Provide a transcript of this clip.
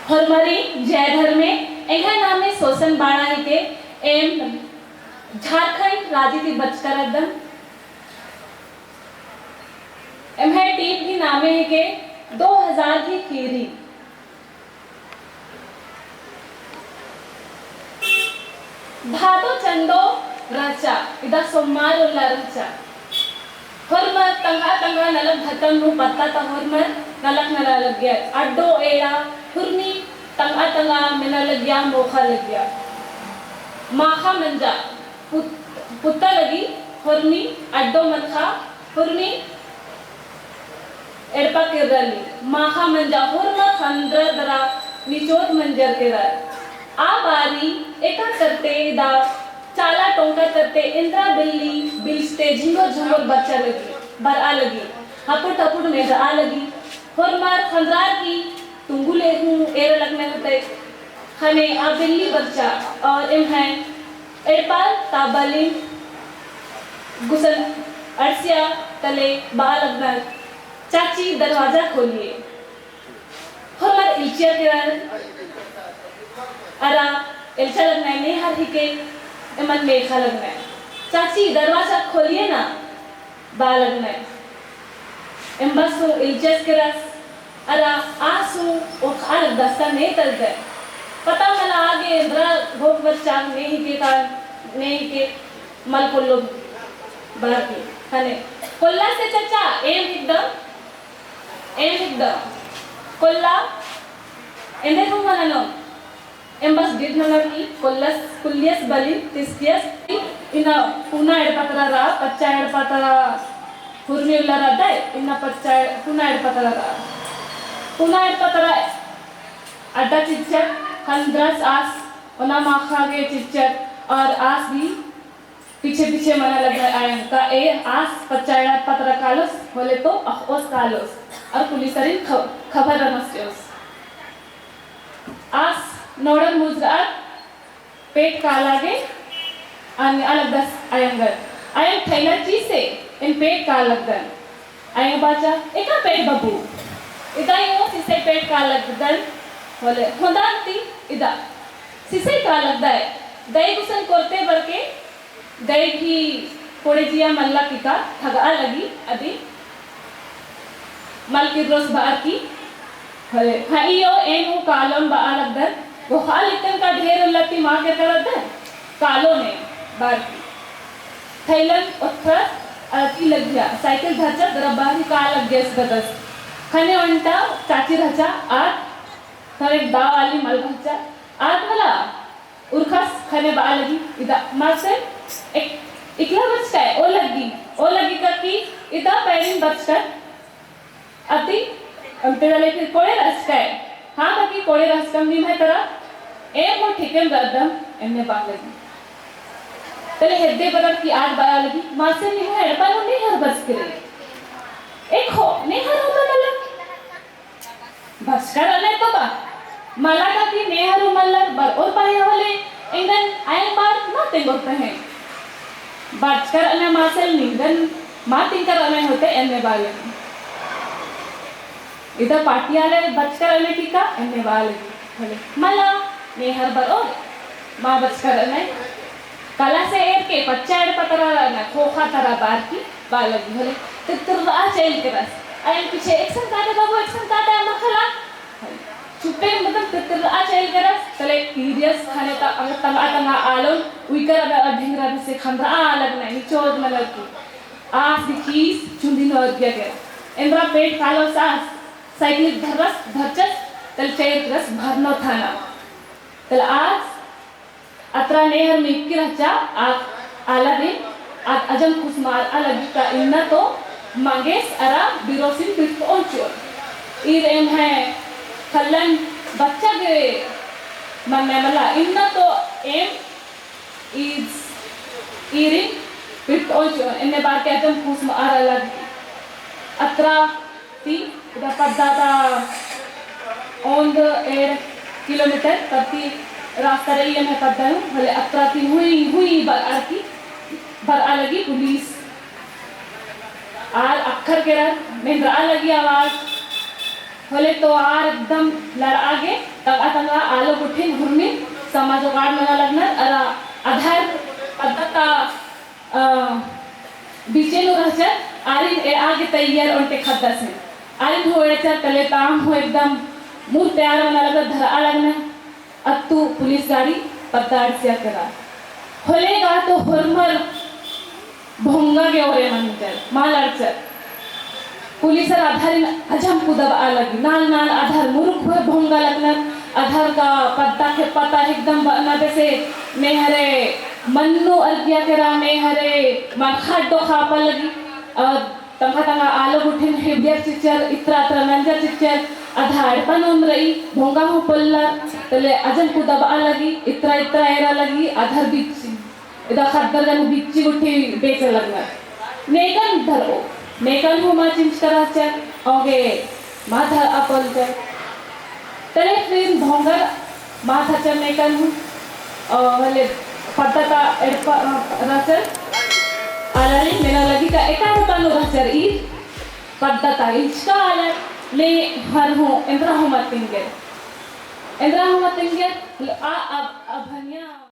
हरमरी जय धर्मे एंगा नामे शोषण बाड़ा है के एम झारखंड राजनीति बचकर एकदम एम है टीम की नामे है के 2000 की कीरी भादो चंदो रचा इदा सोमवार उल्ला रचा हरमर तंगा तंगा नलक धतम नु पत्ता तहरमर नलक नला लग गया अड्डो एड़ा हुरनी तंगा तंगा मिना लग गया मोखा लग गया माखा मंजा पुत्ता लगी हुरनी अड्डो मनखा हुरनी एड़पा किरली माखा मंजा हुरमा खंडर दरा निचोत मंजर किरल आ बारी एका करते दा चाला टोंका करते इंद्रा बिल्ली बिलस्ते झिंगो झिंगो बच्चा लगी बरआ लगी हपुट हपुट में आ लगी हुरमार खंडरार की तुंगु ले हूँ एर लगने होते खने आ बिल्ली बच्चा और इम है एड़पाल ताबली गुसन अर्सिया तले बाल लगना चाची दरवाजा खोलिए हमार इल्चिया के अरा इल्चा लगना है नहीं हर ही के मन मेखा लगना है चाची दरवाजा खोलिए ना बा लगना है एम्बसो इल्चस के रस अरा आसू और खाल दस्ता नहीं तल गए पता मला आगे इंद्रा भोग बच्चा नहीं के का नहीं के मल को लोग बाहर के खाने कोल्ला से चाचा एम एकदम कोल्ला एंडे तुम mana no embas did nalaki kollas kulyas bali tiskias ina puna edpatara ra paccha edpatara hurmi ullara dai ina paccha puna edpatara ra puna edpatara adda chichak khandras as ona makha ge chichak और आस भी पीछे पीछे मना लग आए का ए आस पच्चा edpatara kalos बोले तो अखोस कालोस और पुलिसरी खबर नस्योस आस नोडल मुजरात पेट कालागे अन्य अलग दस आयंगर आयंग थैला चीज से इन पेट काल लगदन आयंग बाचा एका पेट बबू इदा यो सिसे पेट काल लगदन बोले होदांती इदा सिसे काल लगदा है दई गुसन करते बरके दई की कोड़े जिया मल्ला किका ठगा लगी अभी मल की रोज बार की हले हाइयो एनु कालम बा लगदन वो हाल इतन का ढेर लती मां के करत है कालो ने बार की थैलन उत्तर अति लग गया साइकिल धचा दरबारी का लग गया सदस खने वंटा चाची धचा आज थरे दाव वाली मल धचा आज मला उरखस खने बा लगी इदा मासे एक इकला बचता है ओ लगी का की इदा पैरिन बचकर अति अंते वाले फिर कोड़े रस का है हाँ बाकी कोड़े रस कम नहीं है तरह एक वो ठीकन रद्दम एमने बात लगी तले हेद्दे बदल की आज बाया लगी मासे नहीं है एडपा लो नहीं हर बस करे एक हो नहीं हर हो मतलब बस कर अले तो बा मला का की नहीं हर मतलब बर और पाए वाले इंगन आयल बार ना तेंगोते हैं बस कर अले मासे निंगन मातिंग कर अले होते एमने बाले इधर पार्टियाले बचकर अने टीका एने वाले भले मला ने हर बार और मां बचकर अने कला से एर के पच्चा एड पतरा ना खोखा तरा बार की बालगी भले तितर आ चेल के रस आयन पीछे एक्शन काटे बाबू एक्शन काटे मखला चुपे मतलब तितर आ चेल के रस तले सीरियस खाने ता तंगा तंगा आलो उइकर अब ढिंगरा से खंडा आ लगना निचोद मतलब की आ दिखीस चुंदी न गया के इंद्रा पेट कालो सास साइकिल धरचस तल चेर रस भरनो थाना तल आज अत्रा नेहर में की रचा आला दिन आज अजम खुशमार अलग का इन्ना तो मंगेश अरा बिरोसिन पिट ओंचोर इर एम है खल्लन बच्चा के मन में मला इन्ना तो एम इज इरिन पिट ओंचोर इन्ने बार के अजम खुशमार अलग अत्रा ती इधर पद्दाता ऑन द 8 किलोमीटर प्रति रास्ता रही में पद्दा हूँ भले अत्राती हुई बर अलगी पुलिस आर अखर के रर में लगी आवाज भले तो आर एकदम लड़ आगे तंगा आलो गुठिन हुरनी समाजो कार्ड मना लगणार अरा आधार पद्धता बीचेनो रहचर आरिन ए आगे तैयार ओंटे खद्दा से आरिन होयचर तले ताम हो एकदम मुंह तैयार मना लगा धरा लगना अत्तू पुलिस गाड़ी पद्दाड़ से करा होलेगा तो हुरमर भोंगा के ओरे मंजर मालड़चर पुलिसर आधारिन अजम कुदब अलग नाल नाल आधार मुरुख हुए भोंगा लगना आधार का पत्ता के पता एकदम नदे से मेहरे मन्नु अर्गिया करा मेहरे मखाडो खापा लगी तंगा तंगा आलो गुठिन हेबियर चिचर इत्रा नंजर चिचर आधार पनुन रही भोंगा हो पल्ला तले अजम कुदब अलगी इत्रा इत्रा एरा लगी आधार बिच्ची इदा खद्दर गन बिच्ची गुठी बेच लगना नेकन धरो नेकन हो मा चिंच कराचर ओगे माधा अपल कर तले फिर भोंगर माथा चर नेकन हो वाले पद्धता एडपा रचर आलाली मेरा लगी का एका पनु रचर ई पद्धता इसका आला ले हर हो इंद्रा हो मतिंगे आ अब अभन्या